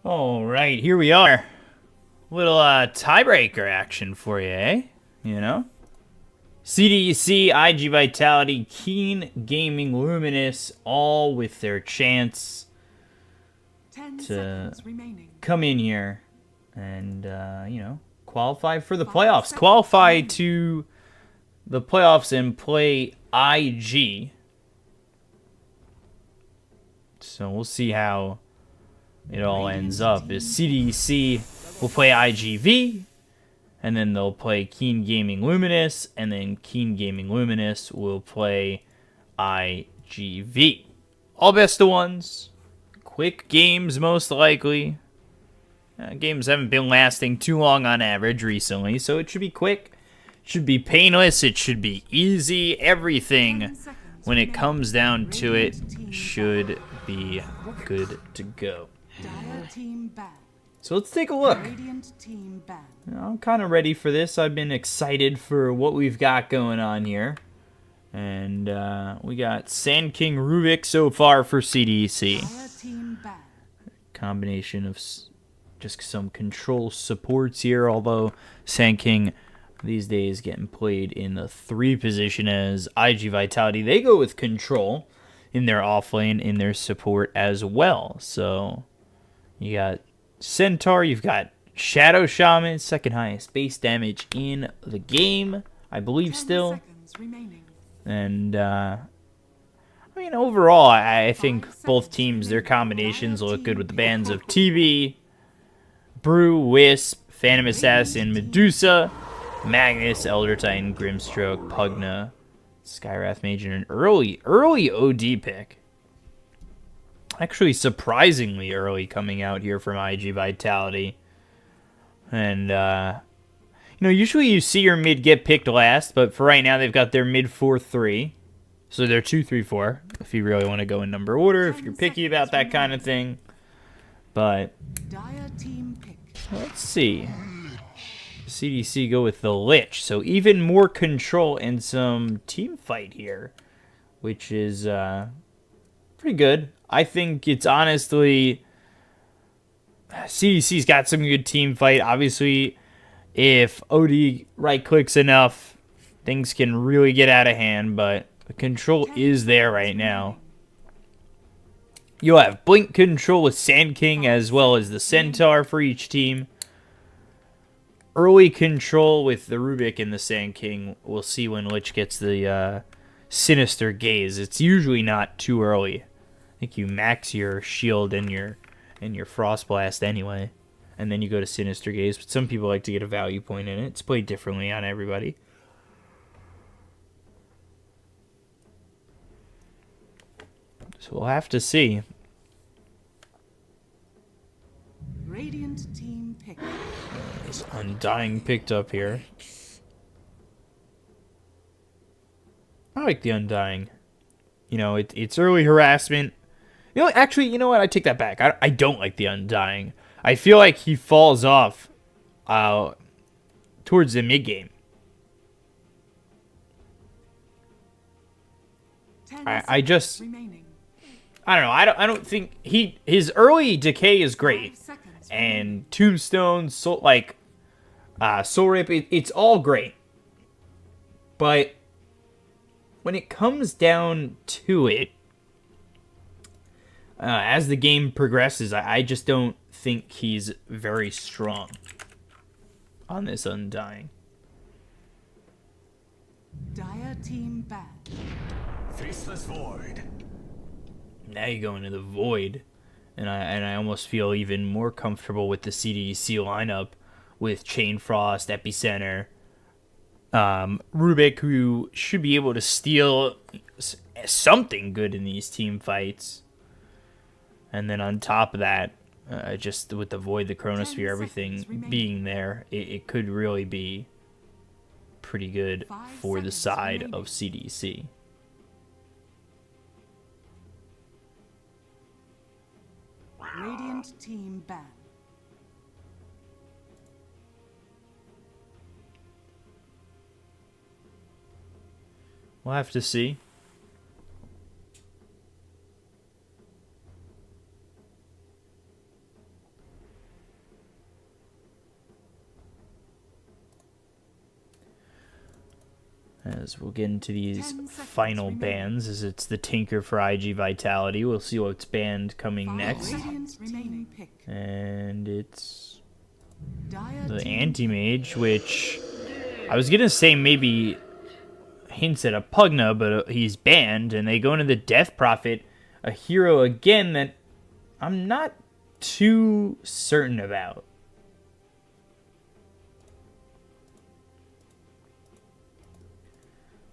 All right, here we are. Little tiebreaker action for you, eh? You know? CDEC, IG.Vitality, Keen Gaming, Luminous, all with their chance 10 to seconds remaining. come in here and, qualify for the 5 playoffs. seconds Qualify remaining. to the playoffs and play IG. So we'll see how it all ends up. Is CDEC will play IGV, and then they'll play Keen Gaming Luminous, and then Keen Gaming Luminous will play IGV. All best of ones. Quick games, most likely. Games haven't been lasting too long on average recently, so it should be quick. It should be painless. It should be easy. Everything, when it comes down to it, should be good to go. Dire team ban. So let's take a look. Radiant team ban. I'm kind of ready for this. I've been excited for what we've got going on here. And we got Sand King Rubik so far for CDC. Dire team ban. Combination of just some control supports here, although Sand King these days getting played in the 3 position as IG.Vitality. They go with control in their off lane, in their support as well. So you got Centaur, you've got Shadow Shaman, second highest base damage in the game, I believe 10 still. seconds remaining. And, overall, I think both teams, their combinations look good with the bands of TV, Brew, Wisp, Phantom Assassin, Medusa, Magnus, Elder Titan, Grimstroke, Pugna, Skywrath Mage, and an early OD pick. Actually, surprisingly early coming out here from IG.Vitality. And, usually you see your mid get picked last, but for right now they've got their mid 4-3. So they're 2-3-4, if you really want to go in number order, if you're picky about that kind of thing. But Dire team pick. let's see. CDC go with the Lich, so even more control and some team fight here, which is pretty good. I think it's honestly CDC's got some good team fight. Obviously, if OD right clicks enough, things can really get out of hand, but the control is there right now. You'll have blink control with Sand King as well as the Centaur for each team. Early control with the Rubik and the Sand King. We'll see when Lich gets the Sinister Gaze. It's usually not too early. I think you max your shield and your Frost Blast anyway, and then you go to Sinister Gaze. But some people like to get a value point in it. It's played differently on everybody. So we'll have to see. Radiant team pick. Is Undying picked up here? I like the Undying. It's early harassment. Actually, you know what? I take that back. I don't like the Undying. I feel like he falls off towards the mid game. 10 I just seconds remaining. I don't know. I don't think his early decay is 5 great, seconds and Tombstone, Soul Rip, it's all great. But when it comes down to it, as the game progresses, I just don't think he's very strong on this Undying. Dire team ban. Faceless Void. Now you go into the Void, and I almost feel even more comfortable with the CDEC lineup with Chain Frost, Epicenter, Rubik, who should be able to steal something good in these team fights. And then on top of that, just with the Void, the Chronosphere, everything being there, it could really be pretty good 5 for the seconds side remaining. of CDC. Radiant team ban. We'll have to see. as we'll get into these 10 seconds final remaining. bans, as it's the Tinker for IG.Vitality. We'll see what's banned coming 5 next. Radiant remaining pick. And it's Dire the team Anti-Mage, which I was going to say maybe hints at a Pugna, but he's banned, and they go into the Death Prophet, a hero again that I'm not too certain about.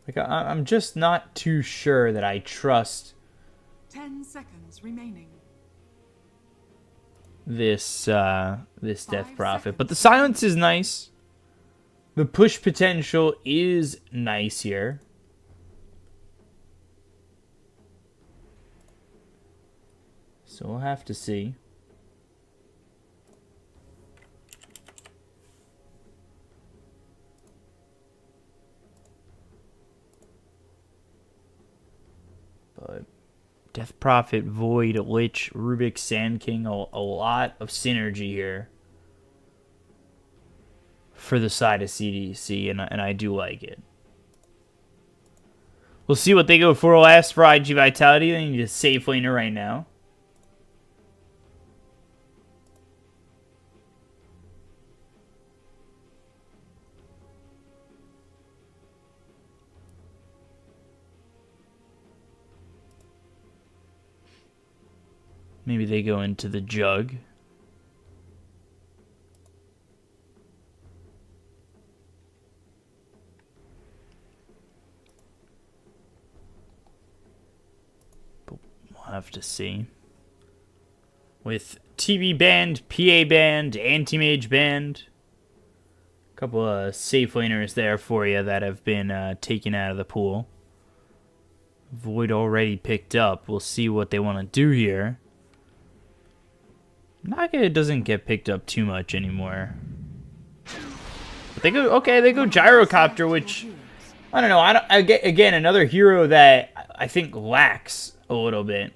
Like, I'm just not too sure that I trust 10 seconds remaining. this this Death 5 Prophet. But the seconds. silence is nice. The push potential is nice here. So we'll have to see. But Death Prophet, Void, Lich, Rubik, Sand King, a lot of synergy here for the side of CDEC, and I do like it. We'll see what they go for last for IG.Vitality. They need a safe laner right now. Maybe they go into the Jug. But we'll have to see. With TV banned, PA banned, Anti-Mage banned. A couple of safe laners there for you that have been taken out of the pool. Void already picked up. We'll see what they want to do here. Naga doesn't get picked up too much anymore. But they go, okay, they go Gyrocopter, which, I don't know. Again, another hero that I think lacks a little bit.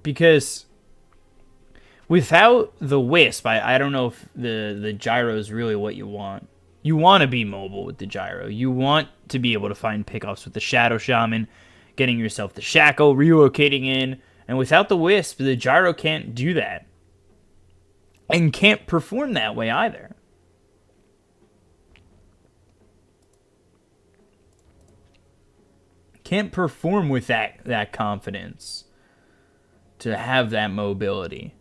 Because without the Wisp, I don't know if the Gyro is really what you want. You want to be mobile with the Gyro. You want to be able to find pickoffs with the Shadow Shaman, getting yourself the Shackle, relocating in. And without the Wisp, the Gyro can't do that. And can't perform that way either. Can't perform with that confidence to have that mobility.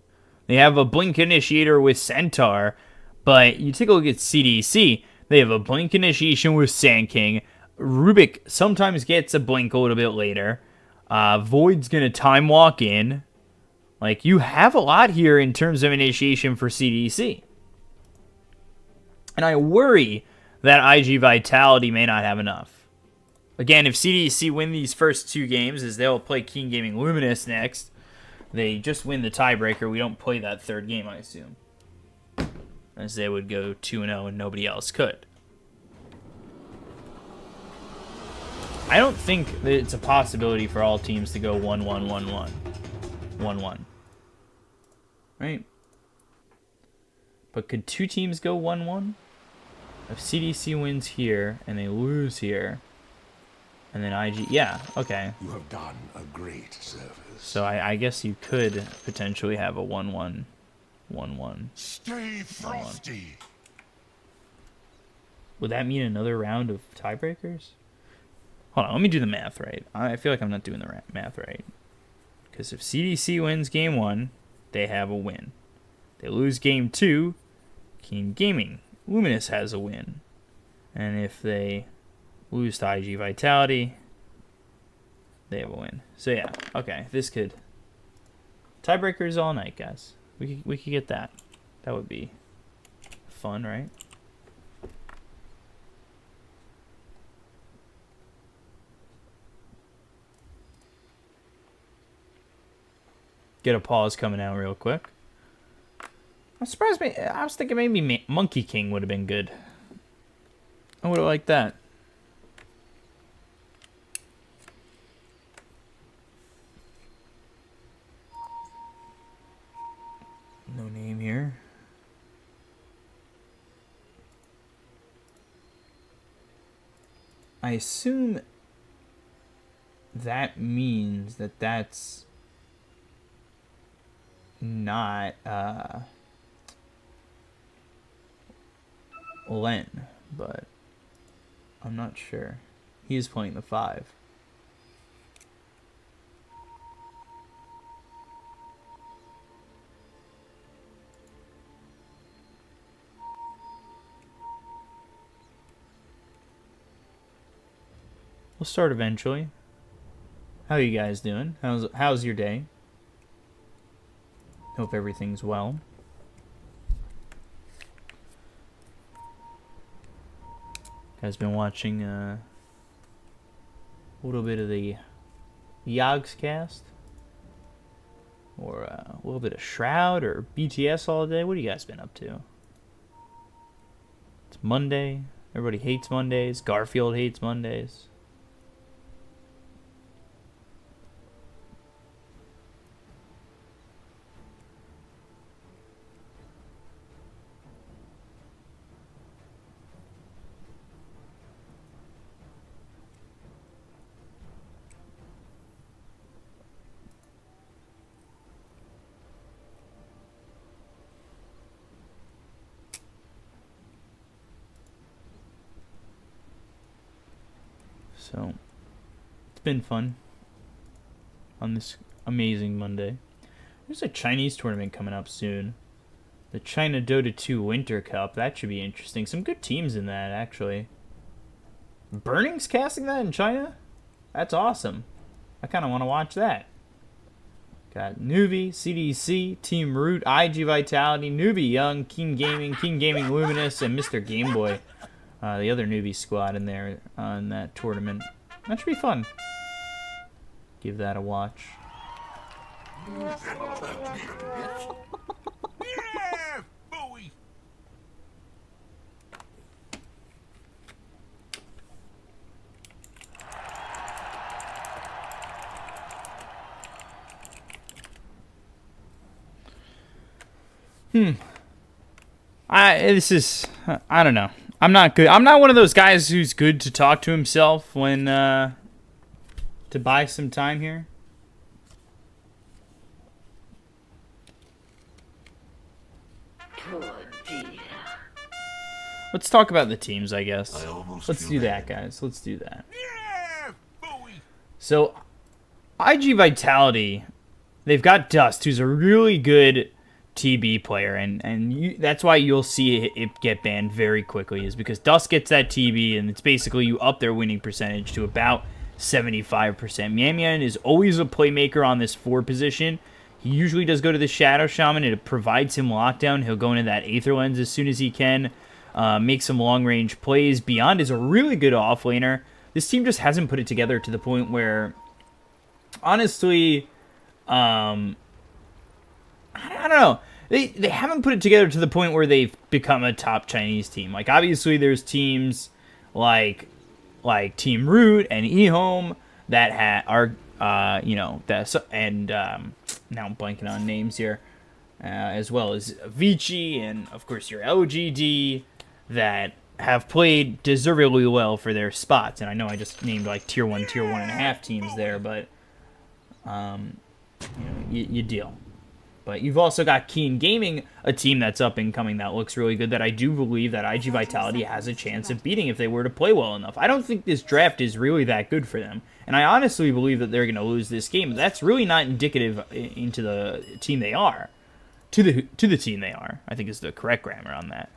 They have a Blink Initiator with Centaur, but you take a look at CDEC, they have a Blink Initiation with Sand King. Rubik sometimes gets a Blink a little bit later. Void's going to Time Walk in. Like, you have a lot here in terms of initiation for CDEC. And I worry that IG.Vitality may not have enough. Again, if CDEC win these first 2 games, as they'll play King Gaming Luminous next, they just win the tiebreaker. We don't play that 3rd game, I assume. As they would go 2-0 and nobody else could. I don't think that it's a possibility for all teams to go 1-1, 1-1. 1-1. Right? But could 2 teams go 1-1? If CDC wins here and they lose here, and then IG... Yeah, okay. You have done a great service. So I guess you could potentially have a 1-1. 1-1. Stay frosty. Would that mean another round of tiebreakers? Hold on, let me do the math right. I feel like I'm not doing the math right. Because if CDC wins game 1, they have a win. They lose game 2, King Gaming Luminous has a win. And if they lose to IG.Vitality, they have a win. So yeah, okay, this could... Tiebreakers all night, guys. We could get that. That would be fun, right? Get a pause coming out real quick. I'm surprised. I was thinking maybe Monkey King would have been good. I would have liked that. No name here. I assume that means that that's not Len, but I'm not sure. He's playing the 5. We'll start eventually. How are you guys doing? How's your day? Hope everything's well. Guys been watching a little bit of the Yogs cast? Or a little bit of Shroud or BTS all day? What have you guys been up to? It's Monday. Everybody hates Mondays. Garfield hates Mondays. So, it's been fun on this amazing Monday. There's a Chinese tournament coming up soon. The China Dota 2 Winter Cup. That should be interesting. Some good teams in that, actually. Burning's casting that in China? That's awesome. I kind of want to watch that. Got Newbie, CDEC, Team Root, IG.Vitality, Newbie Young, King Gaming Luminous, and Mr. Game Boy. The other newbie squad in there in that tournament. That should be fun. Give that a watch. Yeah, boy. I don't know. I'm not good. I'm not one of those guys who's good to talk to himself when to buy some time here. Let's talk about the teams, I guess. Let's do that, guys. Let's do that. Yeah, boy. So, IG.Vitality, they've got Dust, who's a really good TB player, and that's why you'll see it get banned very quickly, is because Dust gets that TB, and it's basically you up their winning percentage to about 75%. Mian is always a playmaker on this 4 position. He usually does go to the Shadow Shaman. It provides him lockdown. He'll go into that Aether Lens as soon as he can, make some long-range plays. Beyond is a really good offlaner. This team just hasn't put it together to the point where, honestly, I don't know. They haven't put it together to the point where they've become a top Chinese team. Like, obviously, there's teams like Team Root and eHome that are now I'm blanking on names here, as well as Vici and of course your LGD that have played deservedly well for their spots. And I know I just named like tier 1.5 teams there, but you deal. But you've also got Keen Gaming, a team that's up and coming that looks really good, that I do believe that IG.Vitality has a chance of beating if they were to play well enough. I don't think this draft is really that good for them. And I honestly believe that they're going to lose this game. That's really not indicative into the team they are. To the team they are, I think is the correct grammar on that.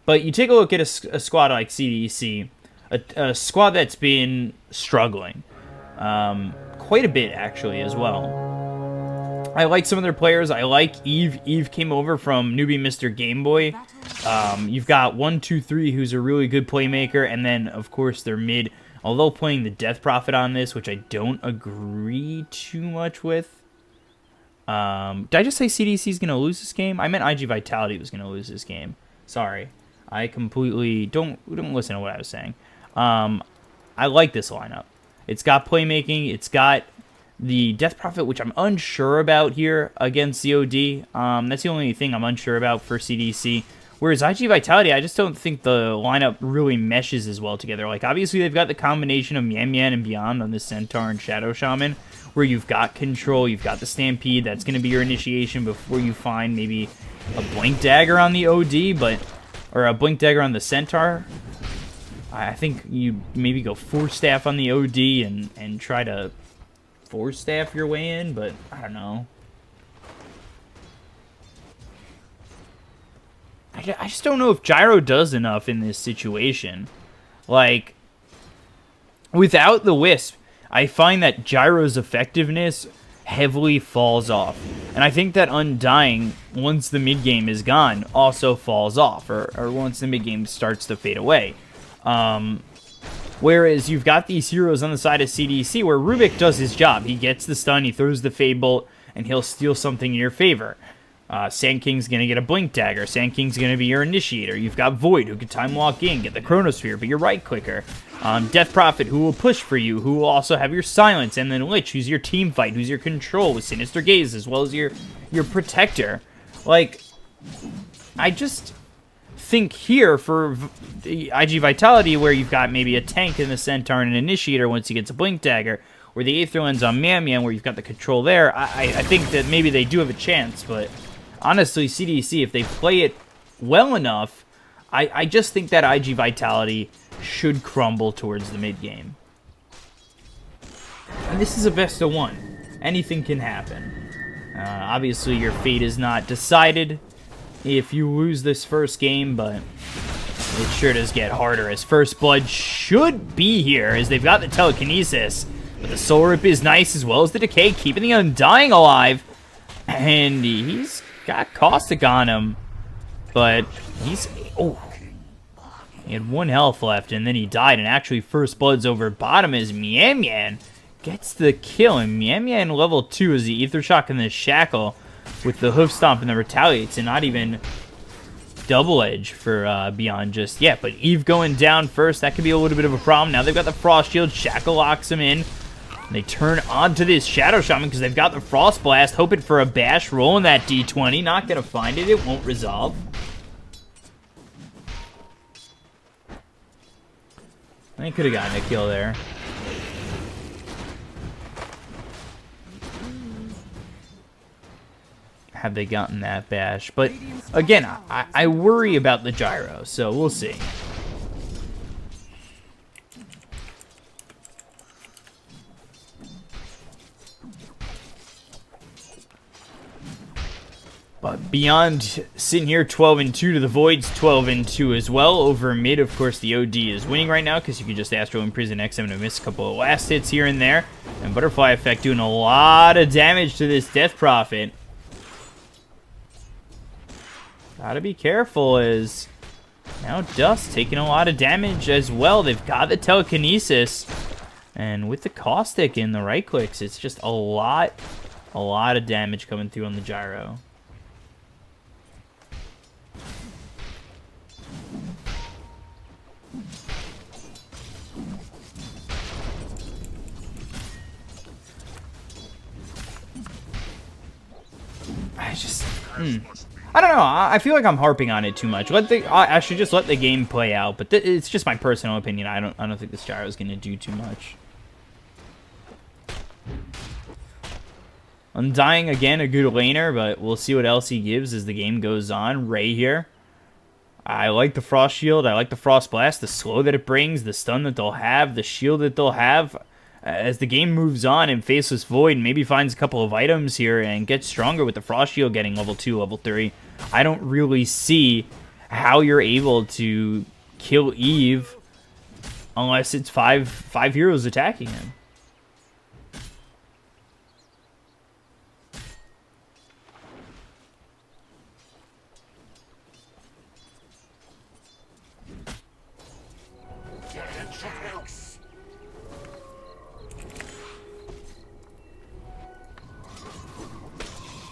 But you take a look at a squad like CDEC, a squad that's been struggling quite a bit, actually, as well. I like some of their players. I like Eve. Eve came over from newbie Mr. Game Boy. You've got 1-2-3, who's a really good playmaker, and then of course their mid. Although playing the Death Prophet on this, which I don't agree too much with. Did I just say CDC is gonna lose this game? I meant IG.Vitality was gonna lose this game. Sorry, I completely don't listen to what I was saying. I like this lineup. It's got playmaking. It's got the Death Prophet, which I'm unsure about here against COD. That's the only thing I'm unsure about for CDC. Whereas IG.Vitality, I just don't think the lineup really meshes as well together. Like, obviously, they've got the combination of Mian Mian and Beyond on the Centaur and Shadow Shaman, where you've got control, you've got the Stampede, that's going to be your initiation before you find maybe a Blink Dagger on the OD, or a Blink Dagger on the Centaur. I think you maybe go Force Staff on the OD and try to Force Staff your way in, but I don't know. I just don't know if Gyro does enough in this situation. Like, without the Wisp, I find that Gyro's effectiveness heavily falls off. And I think that Undying, once the mid-game is gone, also falls off, or once the mid-game starts to fade away. Whereas you've got these heroes on the side of CDEC where Rubik does his job. He gets the stun, he throws the Fade Bolt, and he'll steal something in your favor. Sand King's going to get a Blink Dagger. Sand King's going to be your initiator. You've got Void, who can time walk in, get the Chronosphere, but your right clicker. Death Prophet, who will push for you, who will also have your Silence, and then Lich, who's your team fight, who's your control with Sinister Gaze, as well as your protector. Like, I just think here for the IG.Vitality, where you've got maybe a tank in the Centaur and an initiator once he gets a Blink Dagger, or the Aether Lens on Mian Mian, where you've got the control there, I think that maybe they do have a chance, but honestly, CDEC, if they play it well enough, I just think that IG.Vitality should crumble towards the mid-game. And this is a best of one. Anything can happen. Obviously, your fate is not decided if you lose this first game, but it sure does get harder, as First Blood should be here, as they've got the Telekinesis. But the Soul Rip is nice, as well as the Decay, keeping the Undying alive. And he's got Caustic on him, but he's... Oh, he had 1 health left, and then he died, and actually First Blood's over bottom as Mian Mian gets the kill, and Mian Mian level 2 is the Ether Shock and the Shackle with the Hoof Stomp and the Retaliates, and not even Double Edge for Beyond just yet. But Eve going down first, that could be a little bit of a problem. Now they've got the Frost Shield, Shackle locks him in. They turn onto this Shadow Shaman because they've got the Frost Blast, hoping for a bash, rolling that D20. Not going to find it. It won't resolve. They could have gotten a kill there. Have they gotten that bash? But again, I worry about the Gyro, so we'll see. But Beyond sitting here 12-2 to the Void's 12-2 as well. Over mid, of course, the OD is winning right now because you can just Astro Imprison X7 to miss a couple of last hits here and there. And Butterfly Effect doing a lot of damage to this Death Prophet. Gotta be careful, as now Dust taking a lot of damage as well. They've got the Telekinesis, and with the Caustic in the right clicks, it's just a lot of damage coming through on the Gyro. I don't know. I feel like I'm harping on it too much. I should just let the game play out. But it's just my personal opinion. I don't think this Gyro is going to do too much. Undying again, a good laner, but we'll see what else he gives as the game goes on. Ray here. I like the Frost Shield. I like the Frost Blast. The slow that it brings, the stun that they'll have, the shield that they'll have. As the game moves on and Faceless Void maybe finds a couple of items here and gets stronger with the Frost Shield getting level 2, level 3, I don't really see how you're able to kill Eve unless it's five heroes attacking him.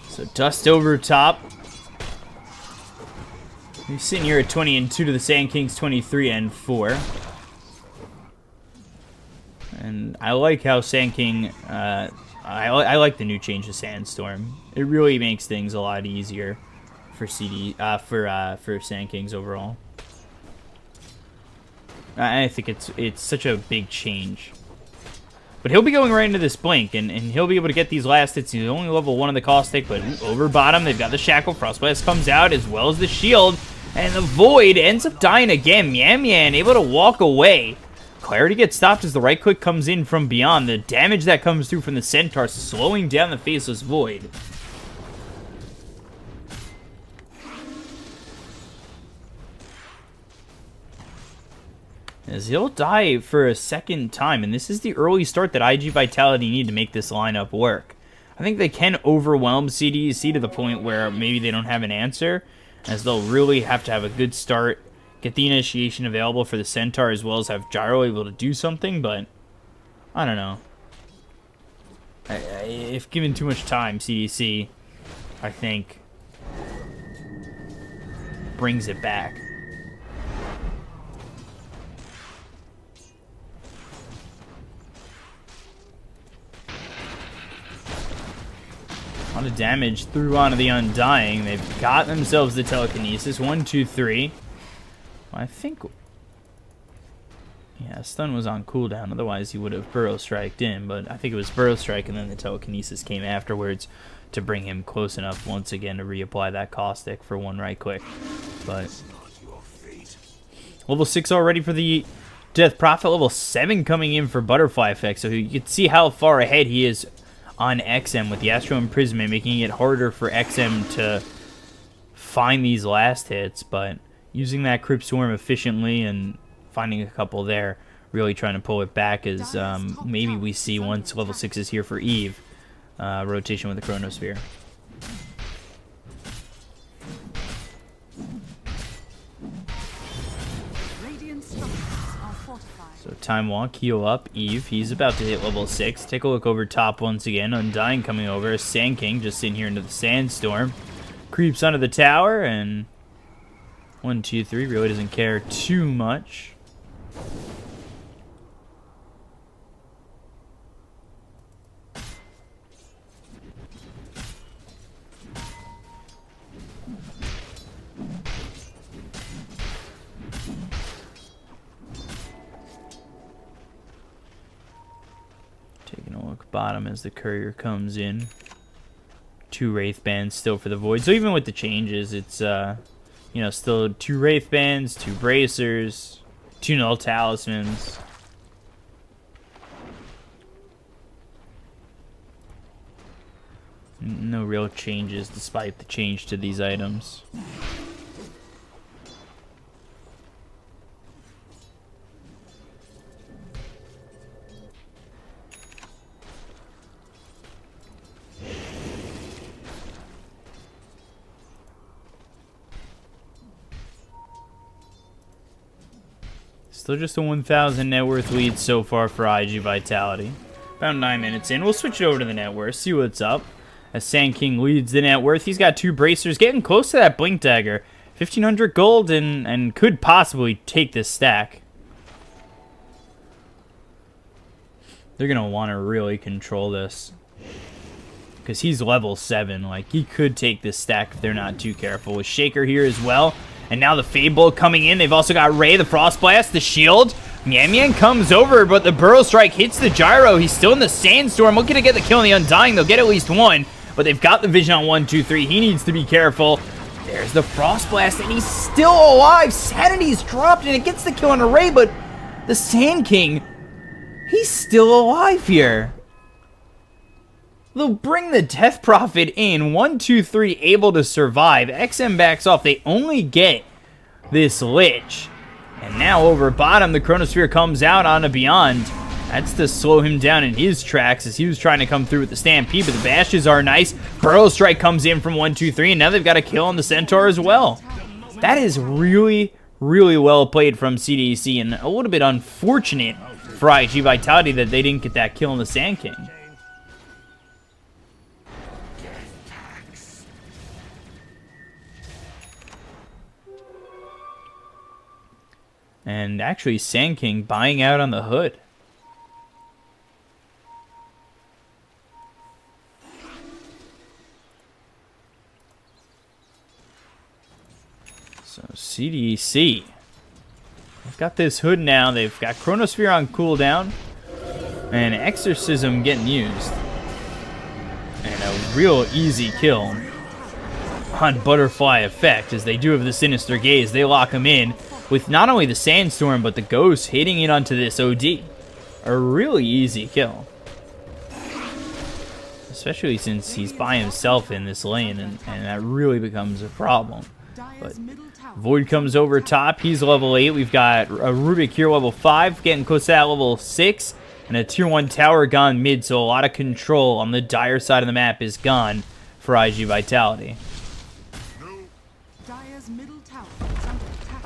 So Dust over top. He's sitting here at 20-2 to the Sand Kings 23-4. And I like how Sand King, I like the new change to Sandstorm. It really makes things a lot easier for for Sand Kings overall. I think it's such a big change. But he'll be going right into this blink, and he'll be able to get these last hits. He's only level 1 on the caustic, but over bottom, they've got the Shackle. Frostblast comes out, as well as the shield. And the Void ends up dying again. Mian Mian able to walk away. Clarity gets stopped as the right click comes in from beyond. The damage that comes through from the Centaur slowing down the Faceless Void. As he'll die for a second time, and this is the early start that IG.Vitality need to make this lineup work. I think they can overwhelm CDEC to the point where maybe they don't have an answer, as they'll really have to have a good start, get the initiation available for the Centaur, as well as have Gyro able to do something, but I don't know. If given too much time, CDC, I think, brings it back. A lot of damage through onto the Undying. They've got themselves the telekinesis. 1, 2, 3. I think... yeah, stun was on cooldown. Otherwise, he would have Burrow Striked in. But I think it was Burrow Strike, and then the telekinesis came afterwards to bring him close enough once again to reapply that caustic for one right click. But level 6 already for the Death Prophet. Level 7 coming in for Butterfly Effect. So you can see how far ahead he is on XM with the Astro Imprisonment, making it harder for XM to find these last hits, but using that Crypt Swarm efficiently and finding a couple there, really trying to pull it back as maybe we see once level 6 is here for Eve, rotation with the Chronosphere. So Time Walk, heal up, Eve. He's about to hit level 6. Take a look over top once again. Undying coming over. Sand King just sitting here into the Sandstorm. Creeps onto the tower, and 1, 2, 3 really doesn't care too much. Taking a look bottom as the courier comes in. 2 Wraith Bands still for the Void. So even with the changes, it's you know, still 2 Wraith Bands, 2 Bracers, 2 Null Talismans. No real changes despite the change to these items. Still just a 1,000 net worth lead so far for IG.Vitality. About 9 minutes in. We'll switch it over to the net worth, see what's up. As Sand King leads the net worth. He's got 2 bracers, getting close to that Blink Dagger. 1,500 gold and could possibly take this stack. They're going to want to really control this, because he's level 7. Like, he could take this stack if they're not too careful. With Shaker here as well. And now the Fade Bolt coming in. They've also got Ray, the Frost Blast, the shield. Mian Mian comes over, but the Burrow Strike hits the Gyro. He's still in the Sandstorm, looking to get the kill on the Undying. They'll get at least 1, but they've got the vision on 1, 2, 3. He needs to be careful. There's the Frost Blast, and he's still alive. Sanity's dropped, and it gets the kill on Ray, but the Sand King, he's still alive here. They'll bring the Death Prophet in. 1, 2, 3 able to survive. XM backs off. They only get this Lich. And now over bottom, the Chronosphere comes out on a Beyond. That's to slow him down in his tracks as he was trying to come through with the Stampede, but the Bashes are nice. Burrow Strike comes in from 1, 2, 3, and now they've got a kill on the Centaur as well. That is really, really well played from CDEC, and a little bit unfortunate for IG.Vitality that they didn't get that kill on the Sand King. And actually, Sand King buying out on the Hood. So CDEC. They've got this hood now. They've got Chronosphere on cooldown. And Exorcism getting used. And a real easy kill on Butterfly Effect, as they do have the Sinister Gaze. They lock him in with not only the Sandstorm, but the Ghost hitting it onto this OD. A really easy kill. Especially since he's by himself in this lane, and that really becomes a problem. But Void comes over top. He's level 8. We've got a Rubik here, level 5, getting close to that level 6. And a tier 1 tower gone mid, so a lot of control on the dire side of the map is gone for IG.Vitality. Dire's middle tower is under attack.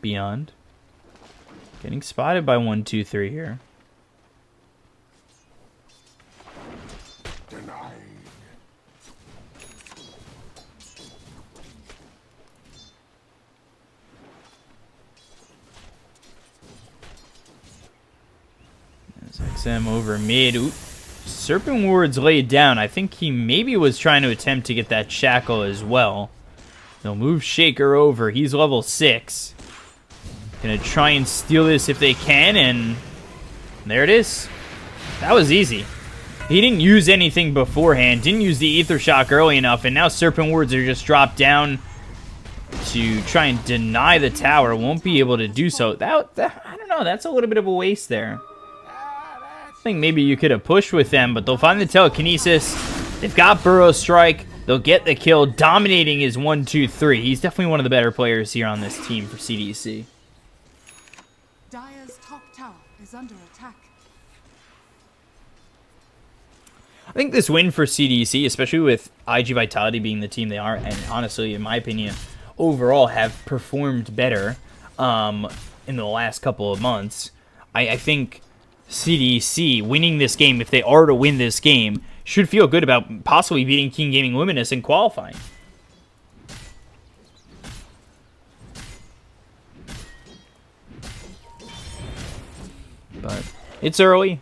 Beyond. Getting spotted by 1-2-3 here. XM over mid. Ooh. Serpent Ward's laid down. I think he maybe was trying to attempt to get that Shackle as well. They'll move Shaker over. He's level 6. Gonna try and steal this if they can, and there it is. That was easy. He didn't use anything beforehand. Didn't use the Ether Shock early enough, and now Serpent Wards are just dropped down to try and deny the tower. Won't be able to do so. That I don't know. That's a little bit of a waste there. I think maybe you could have pushed with them, but they'll find the Telekinesis. They've got Burrow Strike. They'll get the kill. Dominating is 1-2-3. He's definitely one of the better players here on this team for CDEC. Dire's top tower is under attack. I think this win for CDEC, especially with IG.Vitality being the team they are, and honestly, in my opinion, overall have performed better in the last couple of months. I think CDEC winning this game, if they are to win this game, should feel good about possibly beating King Gaming Luminous in qualifying. But it's early,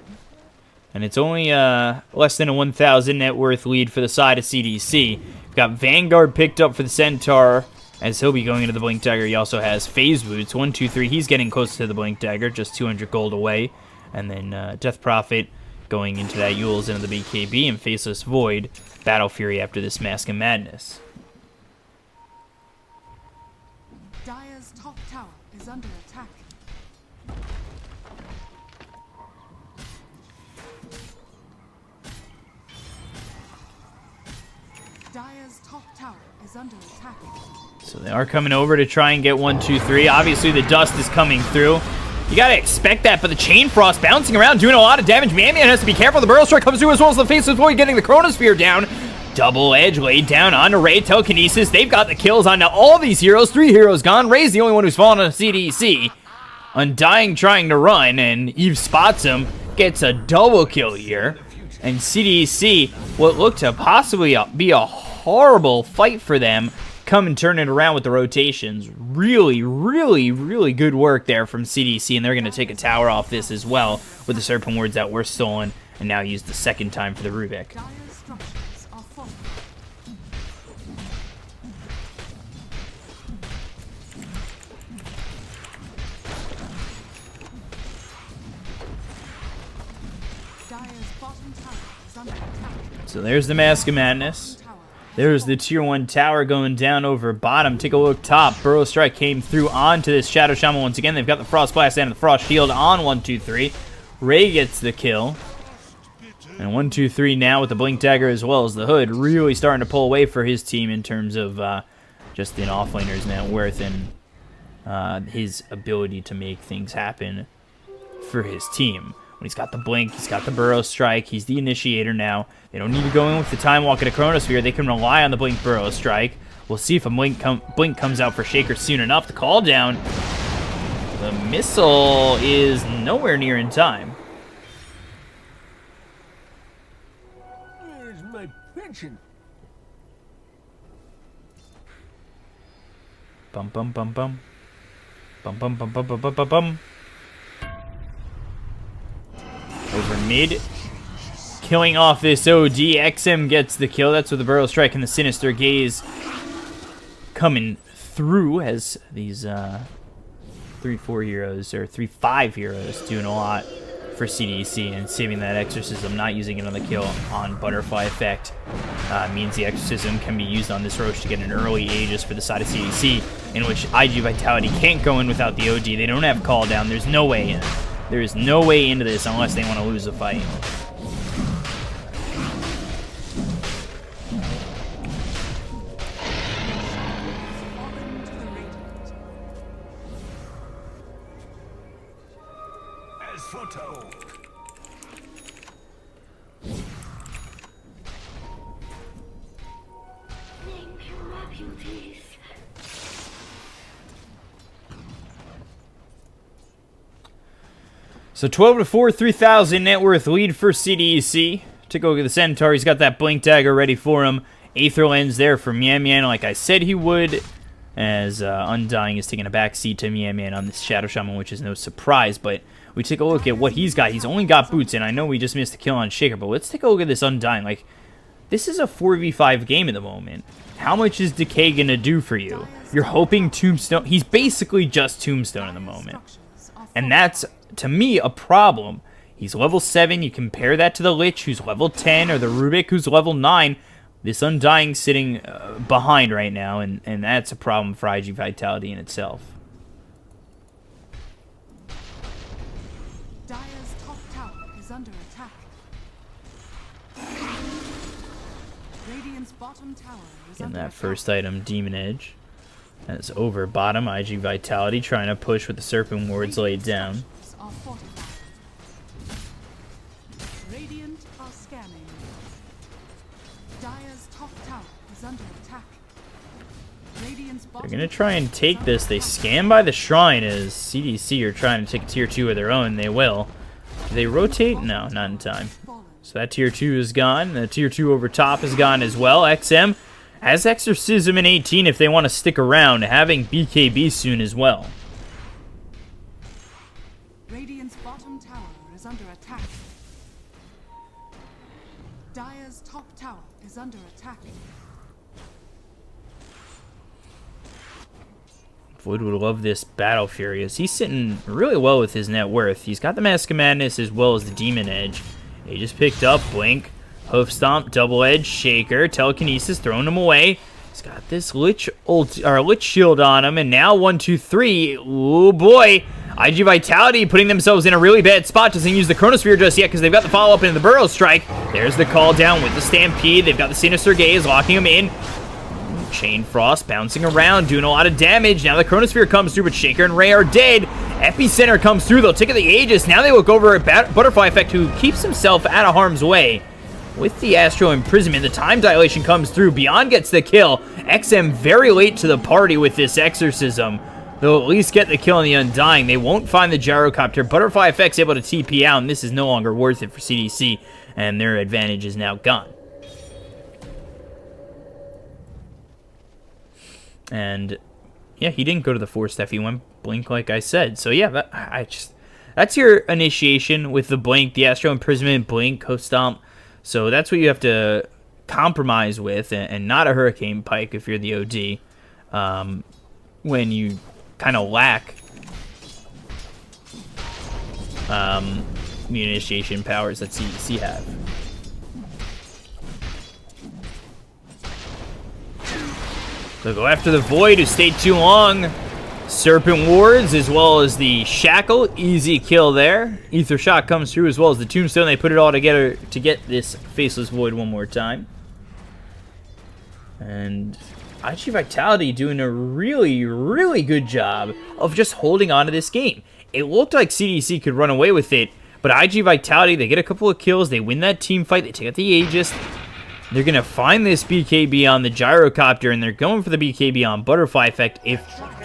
and it's only less than a 1,000 net worth lead for the side of CDEC. We've got Vanguard picked up for the Centaur, as he'll be going into the Blink Dagger. He also has Phase Boots. 1-2-3. He's getting close to the Blink Dagger, just 200 gold away. And then Death Prophet going into that Yules into the BKB, and Faceless Void, Battle Fury after this Mask of Madness. Dire's top tower is under attack. Dire's top tower is under attack. So they are coming over to try and get 1-2-3. Obviously, the dust is coming through. You gotta expect that, but the Chain Frost bouncing around, doing a lot of damage. Man has to be careful. The Burrow Strike comes through, as well as the Faceless Void getting the Chronosphere down. Double Edge laid down onto Ray. Telekinesis. They've got the kills onto all these heroes. 3 heroes gone. Ray's the only one who's fallen on CDEC. Undying trying to run, and Eve spots him. Gets a double kill here. And CDEC, what looked to possibly be a horrible fight for them, come and turn it around with the rotations. Really, really, really good work there from CDEC, and they're going to take a tower off this as well with the Serpent Wards that were stolen and now used the second time for the Rubik. Dire's structures are falling. Dire's bottom tower is under attack. So there's the Mask of Madness. There's the tier 1 tower going down over bottom. Take a look top. Burrow Strike came through onto this Shadow Shaman once again. They've got the Frost Blast and the Frost Shield on 1-2-3. Ray gets the kill. And 1-2-3 now with the Blink Dagger as well as the Hood. Really starting to pull away for his team in terms of just an offlaner's net worth and his ability to make things happen for his team. When he's got the Blink, he's got the Burrow Strike, he's the initiator now. They don't need to go in with the Time Walk and a Chronosphere. They can rely on the Blink Burrow Strike. We'll see if a Blink comes out for Shaker soon enough. The call down. The missile is nowhere near in time. Where's my pension? Bum bum bum bum. Bum bum bum bum bum bum bum bum. Over mid. killing off this OD. XM gets the kill. That's with the Burrow Strike and the Sinister Gaze coming through as these 3-4 heroes, or 3-5 heroes, doing a lot for CDEC and saving that Exorcism. Not using it on the kill on Butterfly Effect means the Exorcism can be used on this Roche to get an early Aegis for the side of CDEC, in which IG.Vitality can't go in without the OD. They don't have call down. There's no way in. There is no way into this unless they want to lose a fight. As foretold. So 12-4, 3,000 net worth lead for CDEC. Took a look at the Centaur. He's got that Blink Dagger ready for him. Aether Lens there for Mian Mian, like I said he would. As Undying is taking a backseat to Mian Mian on this Shadow Shaman, which is no surprise. But we take a look at what he's got. He's only got boots, and I know we just missed a kill on Shaker, but let's take a look at this Undying. Like, this is a 4v5 game at the moment. How much is Decay going to do for you? You're hoping Tombstone... He's basically just Tombstone at the moment. And that's, to me, a problem. He's level 7. You compare that to the Lich, who's level 10, or the Rubik, who's level 9. This Undying sitting behind right now, and that's a problem for IG.Vitality in itself. Dire's top tower is under attack. Radiant's bottom tower is In under that attack. first item, Demon Edge. That's over bottom. IG.Vitality trying to push with the Serpent Wards laid down. Are fortified. Radiant are scanning. Dire's top tower is under attack. Radiant's bottom They're going to try and take this. They scan by the Shrine as CDC are trying to take a tier 2 of their own. They will. Do they rotate? No, not in time. So that tier 2 is gone. The tier 2 over top is gone as well. XM has Exorcism in 18 if they want to stick around, having BKB soon as well. Radiant's bottom tower is under attack. Dire's top tower is under attack. Void would love this Battle Fury as he's sitting really well with his net worth. He's got the Mask of Madness as well as the Demon Edge. He just picked up Blink, Hoof Stomp, Double Edge, Shaker, Telekinesis, throwing him away. He's got this Lich Shield on him, and now 1, 2, 3. Oh boy. IG.Vitality putting themselves in a really bad spot. Doesn't use the Chronosphere just yet because they've got the follow-up into the Burrow Strike. There's the call down with the Stampede. They've got the Sinister Gaze locking him in. Chain Frost bouncing around, doing a lot of damage. Now the Chronosphere comes through, but Shaker and Ray are dead. Epicenter comes through. They'll take the Aegis. Now they look over at Butterfly Effect, who keeps himself out of harm's way. With the Astral Imprisonment, the time dilation comes through. Beyond gets the kill. XM very late to the party with this Exorcism. They'll at least get the kill on the Undying. They won't find the Gyrocopter. Butterfly Effect's able to TP out, and this is no longer worth it for CDC, and their advantage is now gone. And yeah, he didn't go to the 4-step. He went Blink, like I said. So yeah, that's your initiation with the Blink, the Astral Imprisonment, Blink, Coast Stomp. So that's what you have to compromise with, and not a Hurricane Pike if you're the OD. When you kind of lack the initiation powers that CDC have. They'll go after the Void, who stayed too long. Serpent Wards, as well as the Shackle. Easy kill there. Ether Shot comes through, as well as the Tombstone. They put it all together to get this Faceless Void one more time. And IG.Vitality doing a really, really good job of just holding on to this game. It looked like CDC could run away with it, but IG.Vitality, they get a couple of kills. They win that team fight. They take out the Aegis. They're going to find this BKB on the Gyrocopter, and they're going for the BKB on Butterfly Effect. If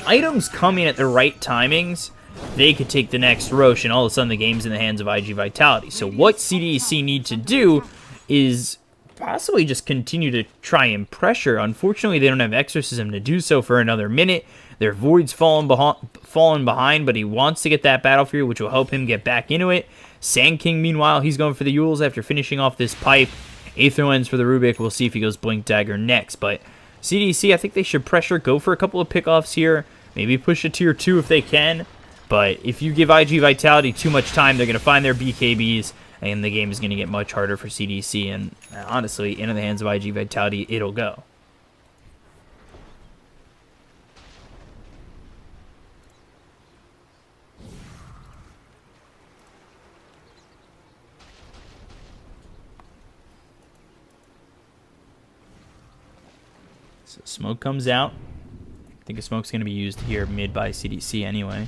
items come in at the right timings, they could take the next Roche, and all of a sudden the game's in the hands of IG.Vitality. So what CDEC need to do is possibly just continue to try and pressure. Unfortunately, they don't have Exorcism to do so for another minute. Their Void's fallen behind, but he wants to get that Battle Fury, which will help him get back into it. Sand King, meanwhile, he's going for the Yules after finishing off this pipe. Aether Lens for the Rubik. We'll see if he goes Blink Dagger next. But CDC, I think they should pressure, go for a couple of pickoffs here. Maybe push a tier 2 if they can. But if you give IG.Vitality too much time, they're going to find their BKBs, and the game is going to get much harder for CDC. And honestly, into the hands of IG.Vitality, it'll go. So smoke comes out. I think a smoke's going to be used here mid by CDC anyway.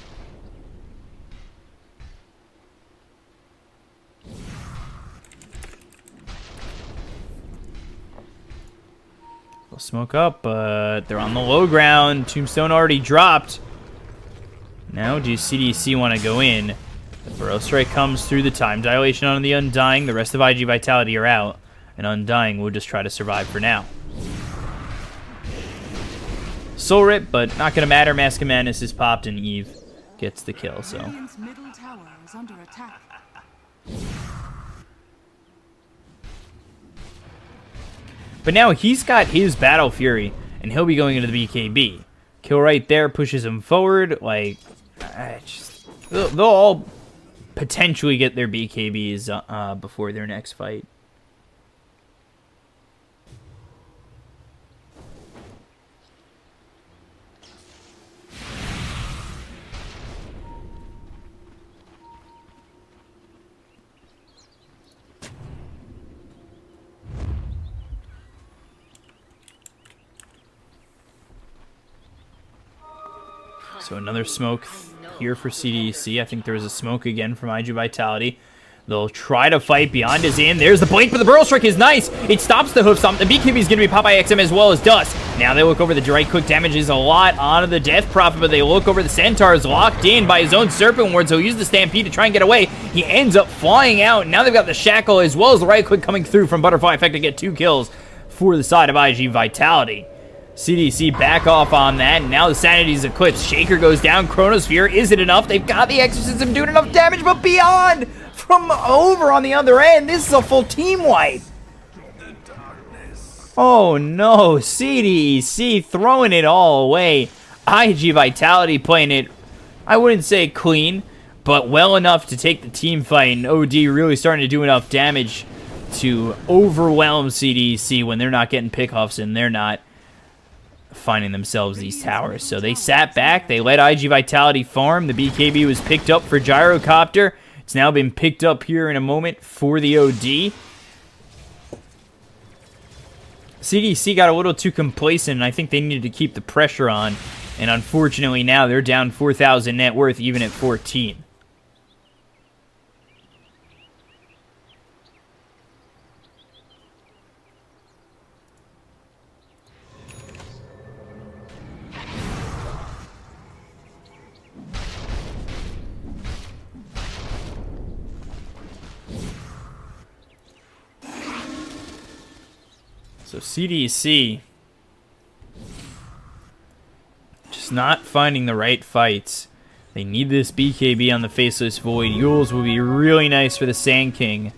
They'll smoke up, but they're on the low ground. Tombstone already dropped. Now do CDC want to go in? The Burrow Strike comes through, the time dilation on the Undying. The rest of IG.Vitality are out, and Undying will just try to survive for now. Soul Rip, but not going to matter. Mask of Madness is popped, and Eve gets the kill. So Radiant's middle tower is under attack. but now he's got his Battle Fury, and he'll be going into the BKB. Kill right there pushes him forward. Like, they'll all potentially get their BKBs before their next fight. So another smoke here for CDEC. I think there was a smoke again from IG.Vitality. They'll try to fight beyond his in. There's the blink, but the Burrow Strike is nice. It stops the hoof stomp. The BKB is going to be popped by XM as well as Dust. Now they look over the right quick damage is a lot onto the Death Prophet, but they look over the Centaur is locked in by his own Serpent Ward, so he'll use the Stampede to try and get away. He ends up flying out. Now they've got the Shackle as well as the right click coming through from Butterfly Effect to get 2 kills for the side of IG.Vitality. CDC back off on that, and now the Sanity's eclipsed. Shaker goes down, Chronosphere, is it enough? They've got the Exorcism doing enough damage, but beyond from over on the other end, this is a full team wipe. Oh no, CDC throwing it all away. IG.Vitality playing it, I wouldn't say clean, but well enough to take the team fight, and OD really starting to do enough damage to overwhelm CDC when they're not getting pickoffs and they're not finding themselves these towers. So they sat back, they let IG.Vitality farm. The BKB was picked up for Gyrocopter. It's now been picked up here in a moment for the OD. CDC got a little too complacent, and I think they needed to keep the pressure on. And unfortunately now they're down 4,000 net worth even at 14. So CDC just not finding the right fights. They need this BKB on the Faceless Void. Yules will be really nice for the Sand King.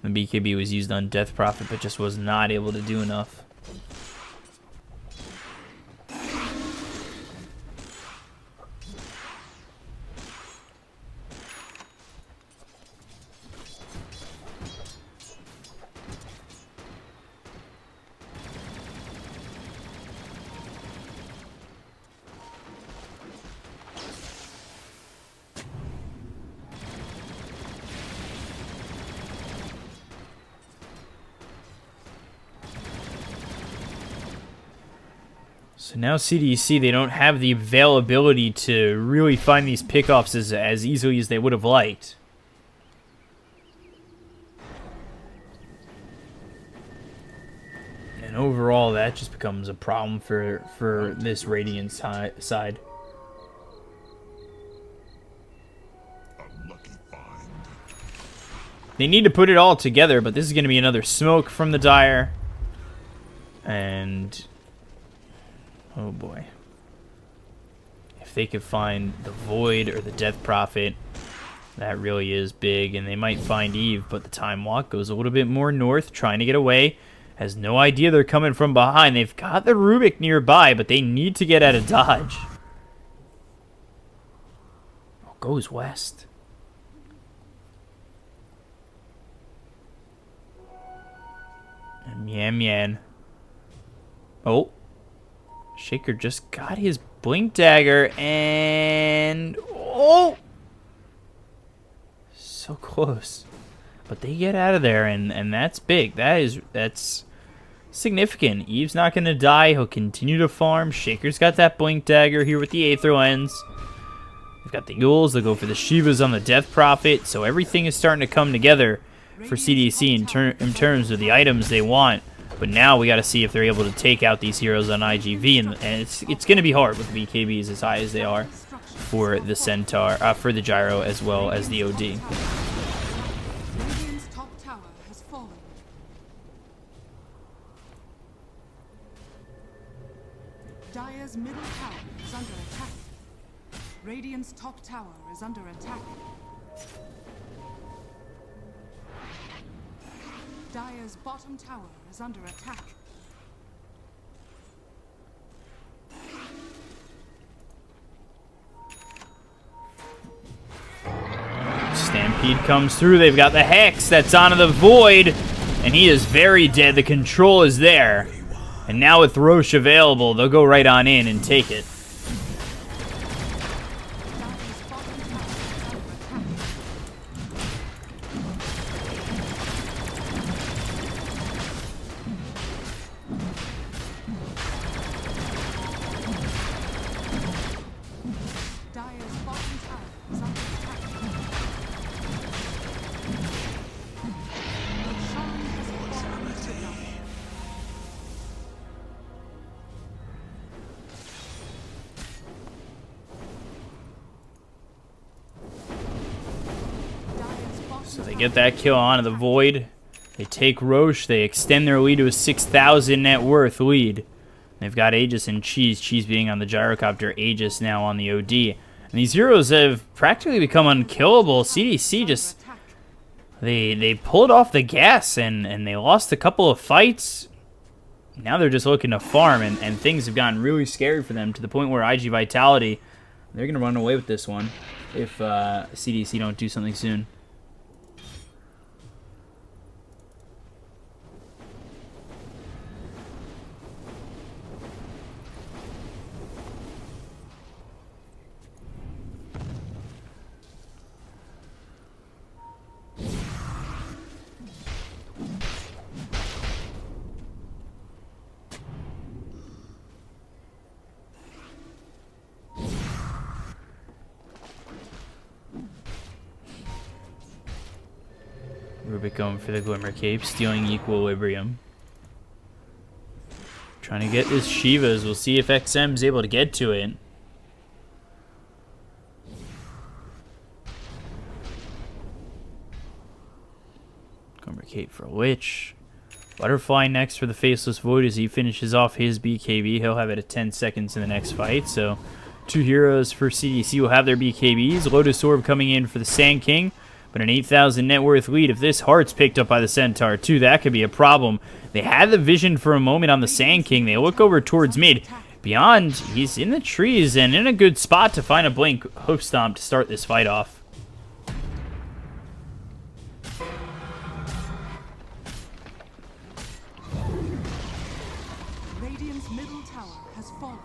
The BKB was used on Death Prophet, but just was not able to do enough. So now CDC, they don't have the availability to really find these pickoffs as easily as they would have liked. And overall, that just becomes a problem for this Radiant side. They need to put it all together, but this is going to be another smoke from the Dire. And... oh boy. If they could find the Void or the Death Prophet, that really is big. And they might find Eve, but the Time Walk goes a little bit more north, trying to get away. Has no idea they're coming from behind. They've got the Rubik nearby, but they need to get out of dodge. Oh, goes west. And Mian. Oh. Shaker just got his Blink Dagger, and... oh! So close. But they get out of there, and that's big. That's significant. Eve's not going to die. He'll continue to farm. Shaker's got that Blink Dagger here with the Aether Lens. They've got the Yules. They'll go for the Shivas on the Death Prophet. So everything is starting to come together for CDEC in terms of the items they want. But now we got to see if they're able to take out these heroes on IGV, and it's going to be hard with BKBs as high as they are for the Centaur, for the Gyro as well as the OD. Radiant's top tower has fallen. Dire's middle tower is under attack. Radiant's top tower is under attack. Dire's bottom tower is under attack. Stampede comes through. They've got the Hex that's onto the Void, and he is very dead. The control is there. And now with Roche available, they'll go right on in and take it. So they get that kill onto the Void. They take Roche. They extend their lead to a 6,000 net worth lead. They've got Aegis and Cheese. Cheese being on the Gyrocopter. Aegis now on the OD. And these heroes have practically become unkillable. CDC just... They pulled off the gas and they lost a couple of fights. Now they're just looking to farm, and things have gotten really scary for them to the point where IG.Vitality, they're going to run away with this one if CDC don't do something soon. Rubik going for the Glimmer Cape, stealing Equilibrium. Trying to get this Shivas. We'll see if XM's able to get to it. Glimmer Cape for Lich. Butterfly next for the Faceless Void as he finishes off his BKB. He'll have it at 10 seconds in the next fight. So, two heroes for CDC will have their BKBs. Lotus Orb coming in for the Sand King. But an 8,000 net worth lead. If this Heart's picked up by the Centaur too, that could be a problem. They had the vision for a moment on the Sand King. They look over towards mid. Beyond, he's in the trees and in a good spot to find a Blink Hoof Stomp to start this fight off. Radiant's middle tower has fallen.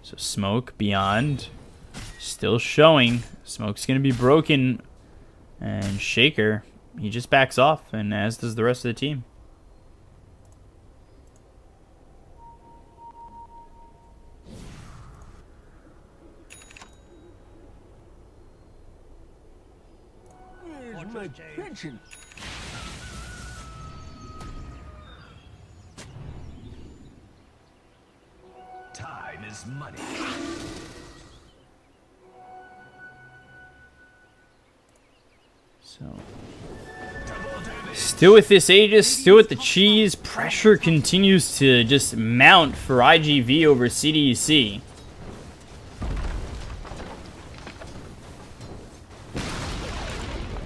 So Smoke beyond, still showing. Smoke's going to be broken, and Shaker, he just backs off, and as does the rest of the team. Where's my pension? Time is money. So, still with this Aegis, still with the cheese. Pressure continues to just mount for IGV over CDEC.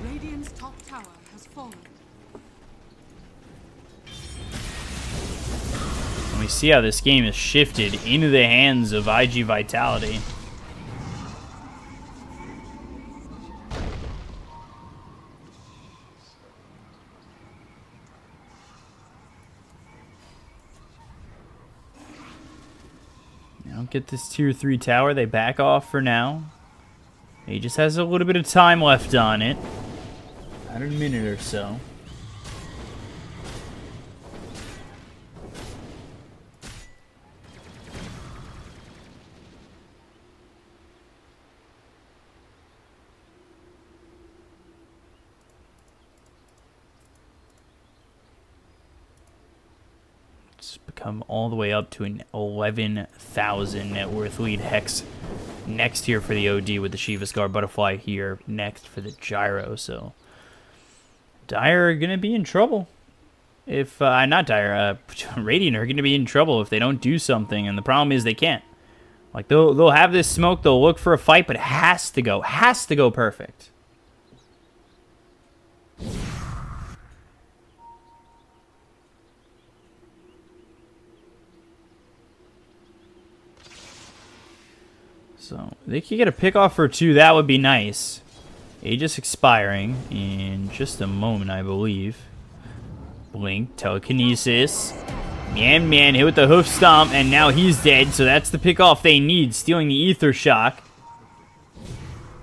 Radiant's top tower has fallen. And we see how this game has shifted into the hands of IG.Vitality. Now get this tier 3 tower. They back off for now. He just has a little bit of time left on it. About a minute or so. It's become all the way up to an 11,000 net worth lead. Hex next here for the OD with the Shiva Scar Butterfly here next for the Gyro. So Dire are gonna be in trouble if not Dire, Radiant are gonna be in trouble if they don't do something. And the problem is they can't. Like they'll have this smoke, they'll look for a fight, but it has to go perfect. So they could get a pick off or two. That would be nice. Aegis expiring in just a moment, I believe. Blink, telekinesis. Man hit with the hoof stomp, and now he's dead. So that's the pick off they need. Stealing the Ether Shock.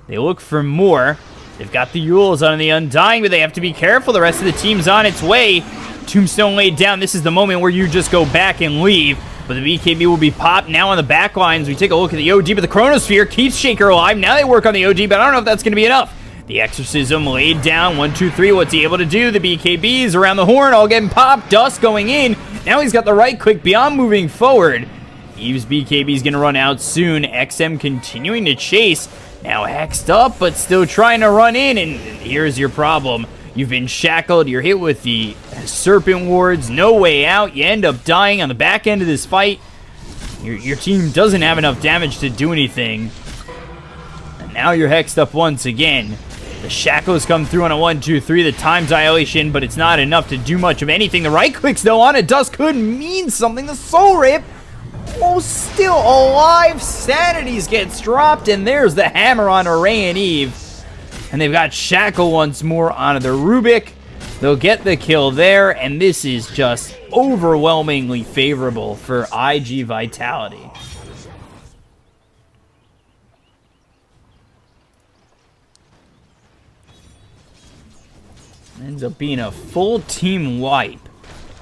They look for more. They've got the Yules on the Undying, but they have to be careful. The rest of the team's on its way. Tombstone laid down. This is the moment where you just go back and leave. But the BKB will be popped now on the back lines. We take a look at the OD, but the Chronosphere keeps Shaker alive. Now they work on the OD, but I don't know if that's going to be enough. The Exorcism laid down. 1, 2, 3. What's he able to do? The BKBs around the horn, all getting popped. Dust going in. Now he's got the right click beyond moving forward. Eve's BKB is going to run out soon. XM continuing to chase. Now hexed up, but still trying to run in. And here's your problem. You've been shackled. You're hit with the Serpent Wards. No way out. You end up dying on the back end of this fight. Your team doesn't have enough damage to do anything. And now you're hexed up once again. The shackles come through on a 1, 2, 3. The time dilation, but it's not enough to do much of anything. The right clicks, though, on it. Dust could mean something. The Soul Rip, oh, still alive. Sanities gets dropped, and there's the hammer on Array and Eve. And they've got Shackle once more onto the Rubik. They'll get the kill there, and this is just overwhelmingly favorable for IG.Vitality. Ends up being a full team wipe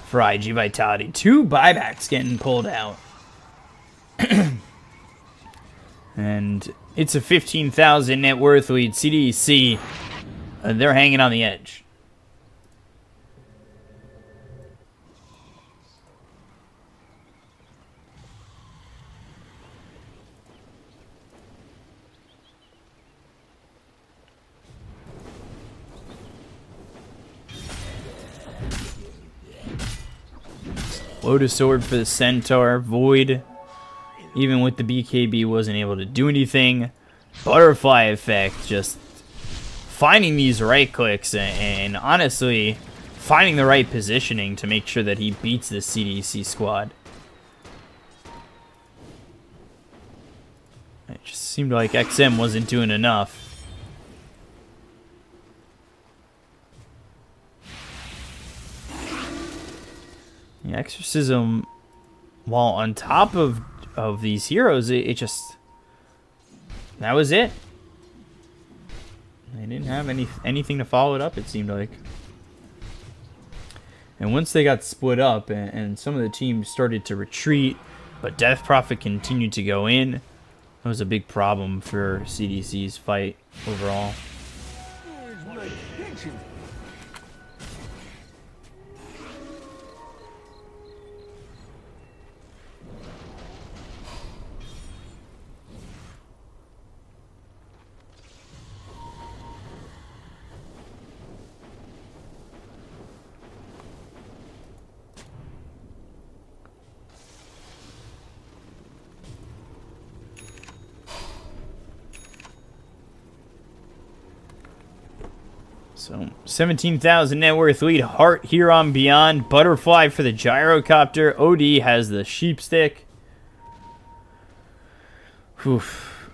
for IG.Vitality. 2 buybacks getting pulled out. And it's a 15,000 net worth lead. CDEC, they're hanging on the edge. Lotus Sword for the Centaur. Void, even with the BKB, wasn't able to do anything. Butterfly effect, just finding these right clicks and honestly finding the right positioning to make sure that he beats the CDEC squad. It just seemed like XM wasn't doing enough. The Exorcism, while on top of these heroes, it just, that was it. They didn't have anything to follow it up, it seemed like. And once they got split up and some of the teams started to retreat, but Death Prophet continued to go in, that was a big problem for CDC's fight overall. Where's my pension? So 17,000 net worth lead. Heart here on Beyond. Butterfly for the gyrocopter. OD has the sheep stick. Oof.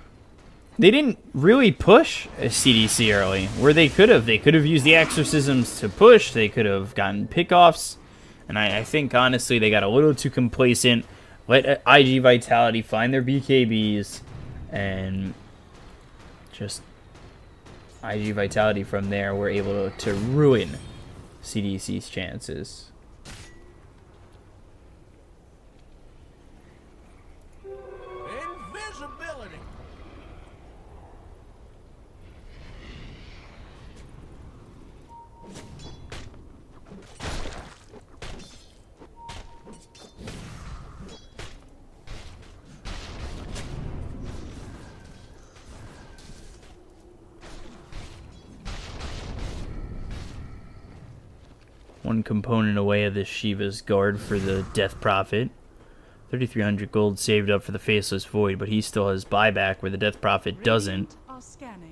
They didn't really push a CDC early, where they could have. They could have used the exorcisms to push. They could have gotten pickoffs. And I think, honestly, they got a little too complacent. Let IG.Vitality find their BKBs. And just IG.Vitality from there were able to ruin CDC's chances. Invisibility. One component away of this Shiva's guard for the Death Prophet. 3,300 gold saved up for the Faceless Void, but he still has buyback where the Death Prophet doesn't. Are scanning.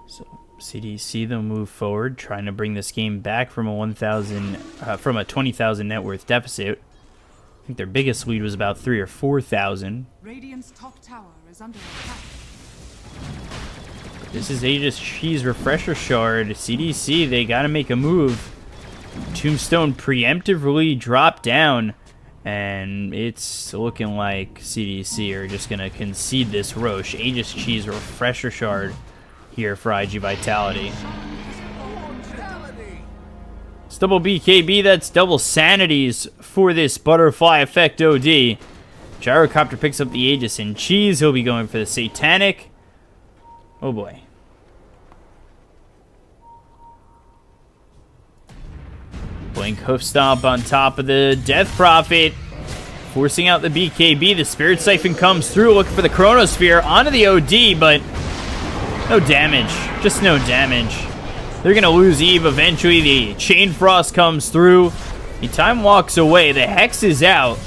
So CDC they'll move forward, trying to bring this game back from a 20,000 net worth deficit. I think their biggest lead was about 3,000 or 4,000. Radiant's top tower is under attack. This is Aegis Cheese Refresher Shard. CDC, they gotta make a move. Tombstone preemptively dropped down, and it's looking like CDC are just gonna concede this Roche. Aegis Cheese Refresher Shard here for IG.Vitality. It's double BKB, that's double sanities for this Butterfly Effect OD. Gyrocopter picks up the Aegis and Cheese. He'll be going for the Satanic. Oh boy. Blink Hoof Stomp on top of the Death Prophet, forcing out the BKB. The Spirit Siphon comes through, looking for the Chronosphere onto the OD, but no damage. Just no damage. They're going to lose Eve eventually. The Chain Frost comes through. The Time walks away. The Hex is out.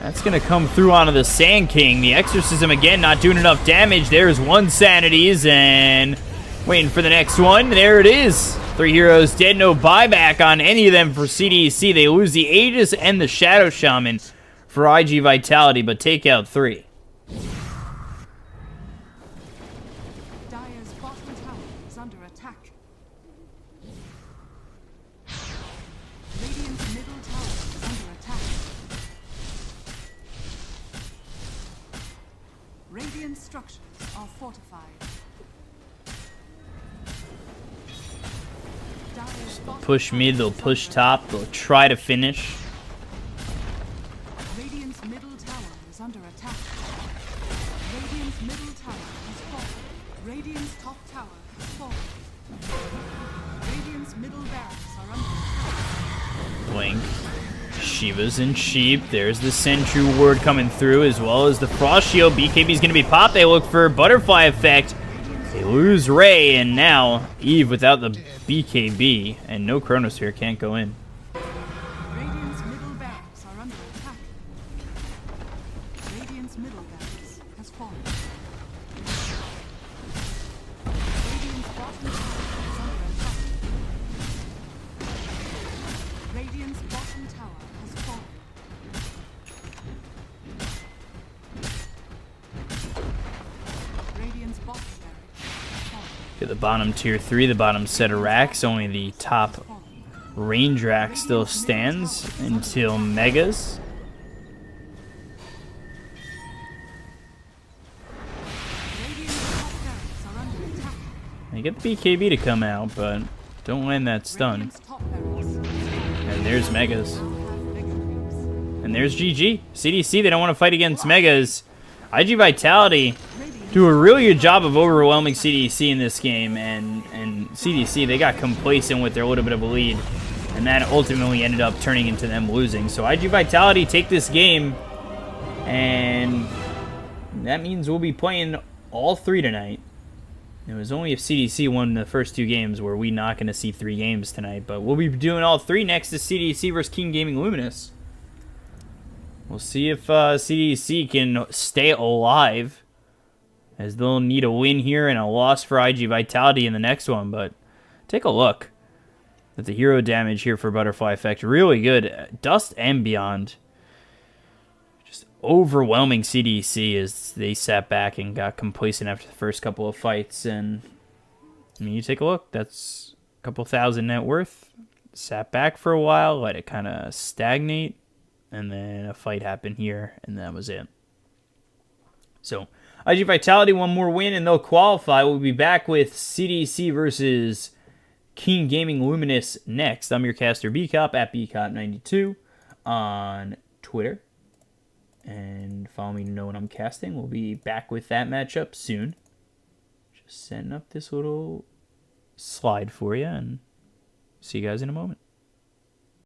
That's going to come through onto the Sand King. The Exorcism, again, not doing enough damage. There's one Sanities, and waiting for the next one. There it is. 3 heroes dead. No buyback on any of them for CDC. They lose the Aegis and the Shadow Shaman for IG.Vitality, but take out 3. Dire's bottom tower is under attack. Radiant's middle tower is under attack. Radiant structures are fortified. Dire's bottom Push mid, they'll push top, they'll try to finish. Radiant's middle tower is under attack. Radiant's middle tower has fallen. Radiant's top tower has fallen. Radiant's middle barracks are under attack. Blink. Shivas and Sheep. There's the Sentry Ward coming through, as well as the Frost Shield. BKB's going to be popped. They look for Butterfly Effect. They lose Ray, and now Eve without the BKB, and no Chronosphere can't go in. Radiant's middle barracks are under attack. Radiant's middle barracks has fallen. Radiant's bottom tower is under attack. Radiant's bottom tower has fallen. Radiant's bottom barracks has fallen. Get the bottom tier 3, the bottom set of racks. Only the top range rack still stands until Megas. Radiant's top barracks are under attack. They get the BKB to come out, but don't land that stun. Radiant's top barracks And there's Megas. have victories. And there's GG. CDC, they don't want to fight against Megas. IG.Vitality, do a really good job of overwhelming CDEC in this game, and CDEC, they got complacent with their little bit of a lead, and that ultimately ended up turning into them losing. So IG.Vitality take this game, and that means we'll be playing all 3 tonight. It was only if CDEC won the first 2 games were we not going to see 3 games tonight, but we'll be doing all 3 next to CDEC versus King Gaming Luminous. We'll see if CDEC can stay alive, as they'll need a win here and a loss for IG.Vitality in the next one. But take a look at the hero damage here for Butterfly Effect. Really good. Dust and Beyond. Just overwhelming CDEC as they sat back and got complacent after the first couple of fights. And I mean, you take a look. That's a couple thousand net worth. Sat back for a while, let it kind of stagnate. And then a fight happened here, and that was it. So, IG.Vitality, one more win, and they'll qualify. We'll be back with CDEC versus King Gaming Luminous next. I'm your caster, BCop, at BCop92 on Twitter. And follow me to know when I'm casting. We'll be back with that matchup soon. Just setting up this little slide for you, and see you guys in a moment.